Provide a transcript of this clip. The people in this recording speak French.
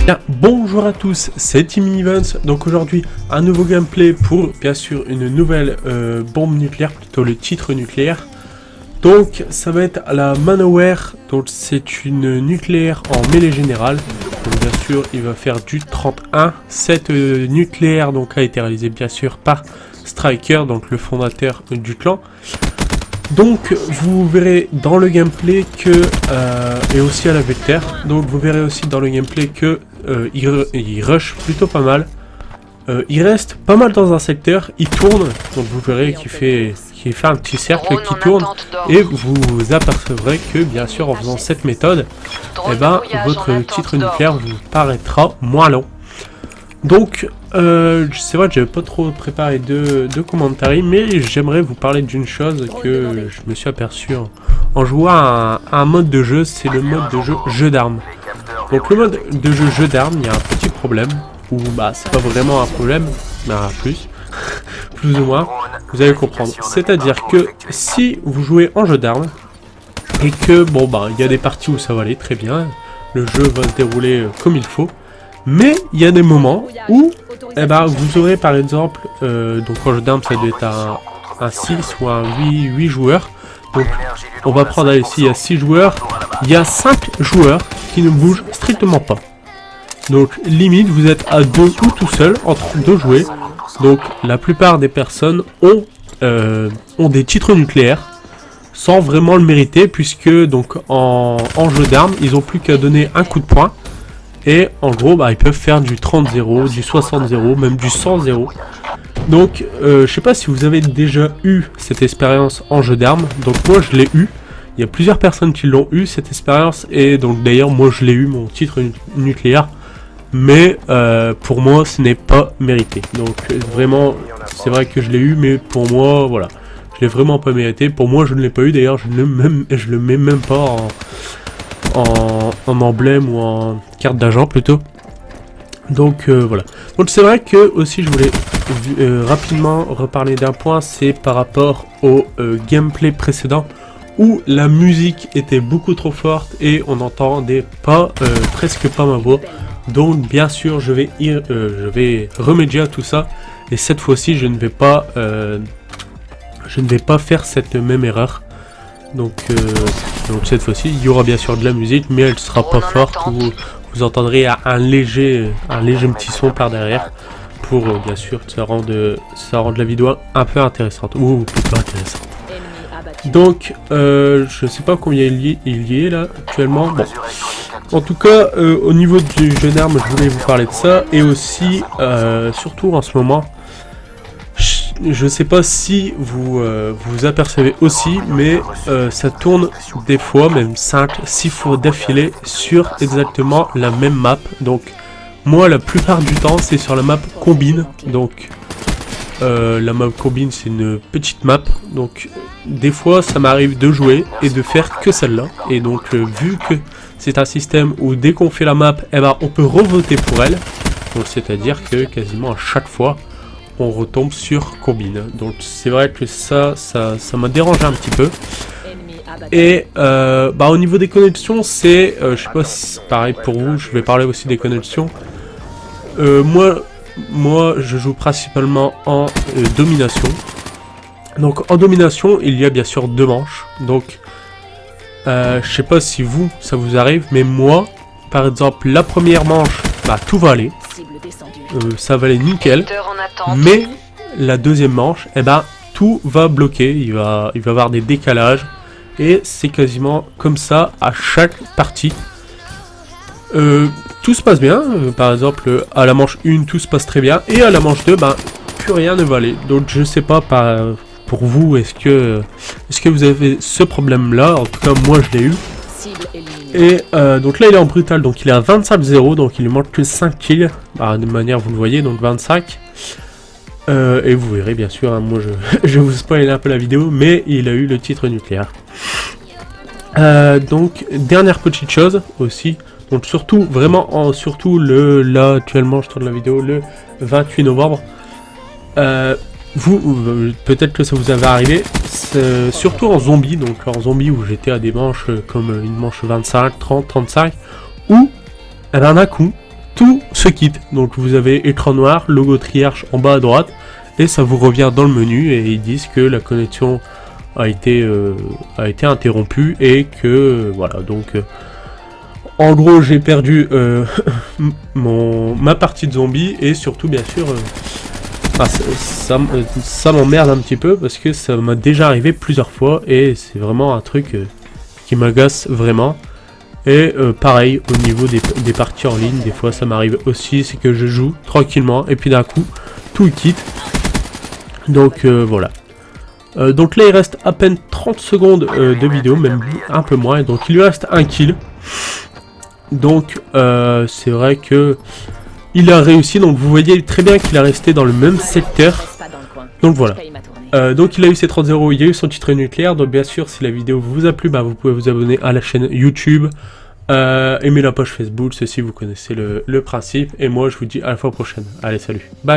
Bien, bonjour à tous, c'est Team Events. Donc aujourd'hui un nouveau gameplay pour bien sûr une nouvelle bombe nucléaire, plutôt le titre nucléaire. Donc ça va être à la Manowar, donc c'est une nucléaire en mêlée générale. Donc bien sûr il va faire du 31. Cette nucléaire donc a été réalisée bien sûr par Striker, donc le fondateur du clan. Donc vous verrez dans le gameplay que, et aussi à la Vector, donc vous verrez aussi dans le gameplay que il rush plutôt pas mal. Il reste pas mal dans un secteur, il tourne, donc vous verrez qu'il fait un petit cercle qui tourne, et vous apercevrez que bien sûr en faisant cette méthode, eh ben, votre titre nucléaire vous paraîtra moins long. Donc c'est vrai que j'avais pas trop préparé de commentaires, mais j'aimerais vous parler d'une chose que je me suis aperçu en jouant à un mode de jeu, c'est le mode de jeu d'armes. Donc le mode de jeu d'armes, il y a un petit problème, ou bah c'est pas vraiment un problème, mais plus ou moins, vous allez comprendre. C'est-à-dire que si vous jouez en jeu d'armes, et que bon bah il y a des parties où ça va aller très bien, le jeu va se dérouler comme il faut, mais il y a des moments où eh ben, vous aurez par exemple, donc en jeu d'armes ça doit être un 6 ou un 8 joueurs. Donc on va prendre ici, il y a 6 joueurs, il y a 5 joueurs qui ne bougent strictement pas. Donc limite vous êtes à 2 ou tout seul en train de jouer. Donc la plupart des personnes ont des titres nucléaires sans vraiment le mériter, puisque donc en jeu d'armes ils ont plus qu'à donner un coup de poing. Et en gros, bah, ils peuvent faire du 30-0, du 60-0, même du 100-0. Donc, je sais pas si vous avez déjà eu cette expérience en jeu d'armes. Donc moi, je l'ai eu. Il y a plusieurs personnes qui l'ont eu, cette expérience. Et donc d'ailleurs, moi, je l'ai eu, mon titre nucléaire. Mais pour moi, ce n'est pas mérité. Donc vraiment, c'est vrai que je l'ai eu, mais pour moi, voilà. Je l'ai vraiment pas mérité. Pour moi, je ne l'ai pas eu. D'ailleurs, je le mets même pas en emblème ou en carte d'agent plutôt. Donc voilà. Donc c'est vrai que aussi je voulais rapidement reparler d'un point, c'est par rapport au gameplay précédent où la musique était beaucoup trop forte et on n'entendait pas presque pas ma voix. Donc bien sûr je vais remédier à tout ça, et cette fois-ci je ne vais pas faire cette même erreur. Donc cette fois-ci, il y aura bien sûr de la musique, mais elle sera pas forte. Vous entendrez un léger petit son par derrière, pour bien sûr que ça rende la vidéo un peu intéressante, ou plutôt intéressante. Donc je sais pas combien il y est là actuellement. Bon. En tout cas, au niveau du jeu d'armes, je voulais vous parler de ça, et aussi surtout en ce moment. Je sais pas si vous vous apercevez aussi, mais ça tourne des fois, même 5-6 fois d'affilée sur exactement la même map. Donc moi la plupart du temps c'est sur la map combine. Donc la map combine c'est une petite map. Donc des fois ça m'arrive de jouer et de faire que celle-là. Et donc vu que c'est un système où dès qu'on fait la map, eh ben, on peut revoter pour elle. Donc c'est-à-dire que quasiment à chaque fois on retombe sur combine. Donc c'est vrai que ça m'a dérangé un petit peu. Et bah, au niveau des connexions, c'est je sais pas si c'est pareil pour vous, je vais parler aussi des connexions. Moi je joue principalement en domination. Donc en domination il y a bien sûr 2 manches. Donc je sais pas si vous ça vous arrive, mais moi par exemple la première manche, bah tout va aller. Ça va aller nickel, mais la deuxième manche, eh ben, tout va bloquer, il va y avoir des décalages, et c'est quasiment comme ça à chaque partie. Tout se passe bien, par exemple à la manche 1 tout se passe très bien, et à la manche 2, ben, plus rien ne va aller. Donc je sais pas pour vous, est-ce que vous avez ce problème là? En tout cas moi je l'ai eu. Et donc là il est en brutal, donc il est à 25-0, donc il lui manque que 5 kills. Bah, de manière vous le voyez, donc 25. Et vous verrez bien sûr, hein, moi je vous spoil un peu la vidéo, mais il a eu le titre nucléaire. Donc dernière petite chose aussi, donc surtout vraiment surtout là actuellement je tourne la vidéo le 28 novembre. Peut-être que ça vous avait arrivé, surtout en zombie, donc en zombie où j'étais à des manches comme une manche 25, 30, 35, où d'un coup tout se quitte. Donc vous avez écran noir, logo Triarch en bas à droite, et ça vous revient dans le menu et ils disent que la connexion a été interrompue et que voilà, donc en gros j'ai perdu ma partie de zombie, et surtout bien sûr ça m'emmerde un petit peu parce que ça m'a déjà arrivé plusieurs fois et c'est vraiment un truc qui m'agace vraiment. Et pareil au niveau des parties en ligne, des fois ça m'arrive aussi, c'est que je joue tranquillement et puis d'un coup tout quitte. Donc voilà. Donc là il reste à peine 30 secondes de vidéo, même un peu moins, donc il lui reste un kill. Donc c'est vrai que il a réussi, donc vous voyez très bien qu'il a resté dans le même secteur. Donc voilà. Donc il a eu ses 30-0, il a eu son titre nucléaire. Donc bien sûr si la vidéo vous a plu, bah, vous pouvez vous abonner à la chaîne YouTube, aimer la page Facebook, ceci vous connaissez le principe. Et moi je vous dis à la fois prochaine. Allez, salut, bye.